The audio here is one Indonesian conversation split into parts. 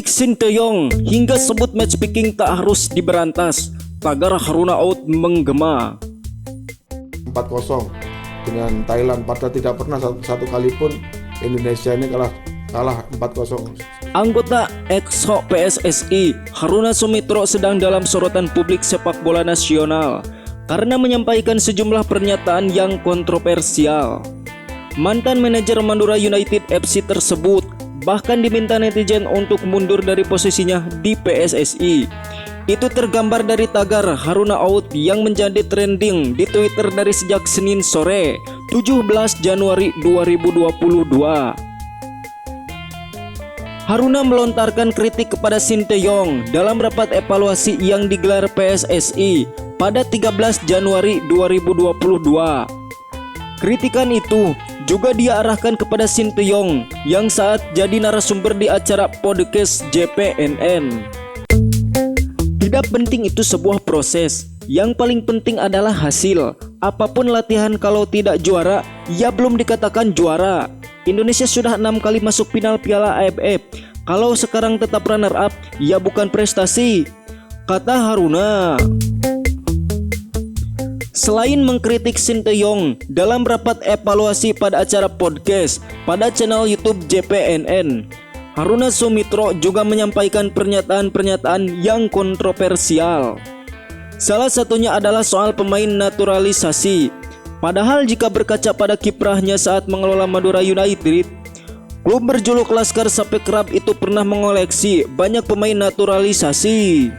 kritik Sinteyong hingga sebut matchmaking tak harus diberantas. Tagar Haruna out menggema. 4-0 dengan Thailand, padahal tidak pernah satu kali pun Indonesia ini kalah 4-0. Anggota EXO PSSI Haruna Sumitro sedang dalam sorotan publik sepak bola nasional karena menyampaikan sejumlah pernyataan yang kontroversial. Mantan manajer Madura United FC tersebut bahkan diminta netizen untuk mundur dari posisinya di PSSI. Itu tergambar dari tagar Haruna out yang menjadi trending di Twitter dari sejak Senin sore 17 Januari 2022. Haruna melontarkan kritik kepada Sinteyong dalam rapat evaluasi yang digelar PSSI pada 13 Januari 2022. Kritikan itu juga dia arahkan kepada Sinteyong yang saat jadi narasumber di acara podcast JPNN. Tidak penting itu sebuah proses, yang paling penting adalah hasil. Apapun latihan kalau tidak juara, ya belum dikatakan juara. Indonesia sudah 6 kali masuk final Piala AFF. Kalau sekarang tetap runner up, ya bukan prestasi, kata Haruna. Selain mengkritik Sinteyong dalam rapat evaluasi pada acara podcast pada channel YouTube JPNN, Haruna Sumitro juga menyampaikan pernyataan-pernyataan yang kontroversial. Salah satunya adalah soal pemain naturalisasi. Padahal jika berkaca pada kiprahnya saat mengelola Madura United, klub berjuluk Laskar Sape Kerap itu pernah mengoleksi banyak pemain naturalisasi.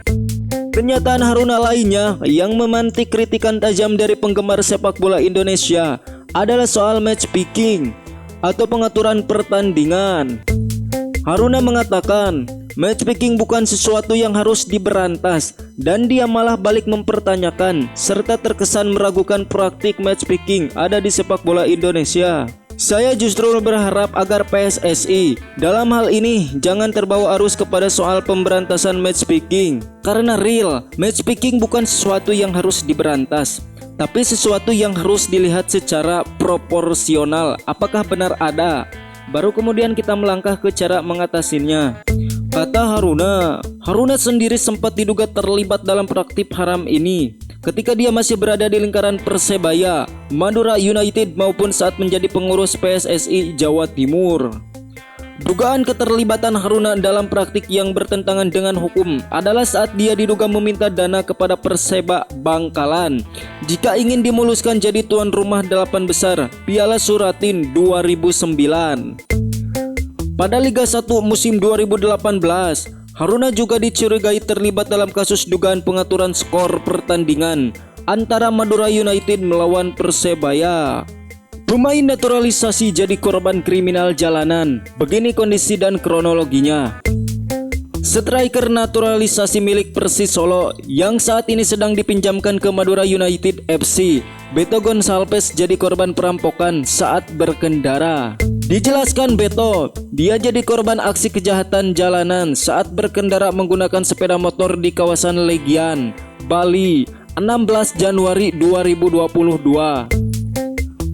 Pernyataan Haruna lainnya yang memantik kritikan tajam dari penggemar sepak bola Indonesia adalah soal match fixing atau pengaturan pertandingan. Haruna mengatakan, matchmaking bukan sesuatu yang harus diberantas dan dia malah balik mempertanyakan serta terkesan meragukan praktik matchmaking ada di sepak bola Indonesia. Saya justru berharap agar PSSI dalam hal ini jangan terbawa arus kepada soal pemberantasan matchmaking. Karena real, matchmaking bukan sesuatu yang harus diberantas, tapi sesuatu yang harus dilihat secara proporsional apakah benar ada. Baru kemudian kita melangkah ke cara mengatasinya, kata Haruna. Haruna sendiri sempat diduga terlibat dalam praktik haram ini ketika dia masih berada di lingkaran Persebaya, Madura United maupun saat menjadi pengurus PSSI Jawa Timur. Dugaan keterlibatan Haruna dalam praktik yang bertentangan dengan hukum adalah saat dia diduga meminta dana kepada Perseba Bangkalan jika ingin dimuluskan jadi tuan rumah 8 besar Piala Suratin 2009. Pada Liga 1 musim 2018, Haruna juga dicurigai terlibat dalam kasus dugaan pengaturan skor pertandingan antara Madura United melawan Persebaya. Pemain naturalisasi jadi korban kriminal jalanan. Begini kondisi dan kronologinya. Striker naturalisasi milik Persis Solo yang saat ini sedang dipinjamkan ke Madura United FC, Beto Gonçalves, jadi korban perampokan saat berkendara. Dijelaskan Beto, dia jadi korban aksi kejahatan jalanan saat berkendara menggunakan sepeda motor di kawasan Legian, Bali, 16 Januari 2022.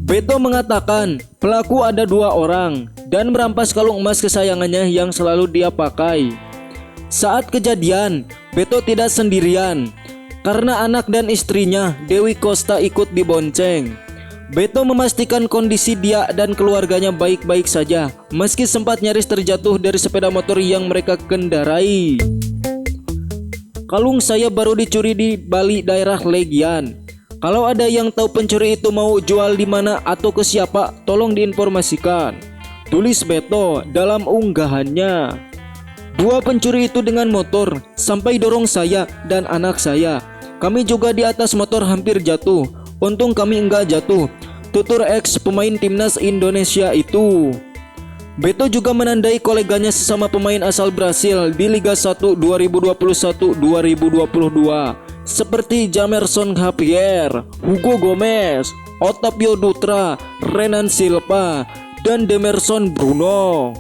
Beto mengatakan pelaku ada 2 orang dan merampas kalung emas kesayangannya yang selalu dia pakai. Saat kejadian, Beto tidak sendirian karena anak dan istrinya Dewi Costa ikut dibonceng. Beto memastikan kondisi dia dan keluarganya baik-baik saja meski sempat nyaris terjatuh dari sepeda motor yang mereka kendarai. Kalung saya baru dicuri di Bali daerah Legian. Kalau ada yang tahu pencuri itu mau jual di mana atau ke siapa, tolong diinformasikan, tulis Beto dalam unggahannya. 2 pencuri itu dengan motor sampai dorong saya dan anak saya. Kami juga di atas motor hampir jatuh. Untung kami enggak jatuh, tutur ex pemain timnas Indonesia itu. Beto juga menandai koleganya sesama pemain asal Brasil di Liga 1 2021-2022 seperti Jamerson Javier, Hugo Gomez, Otavio Dutra, Renan Silva, dan Demerson Bruno.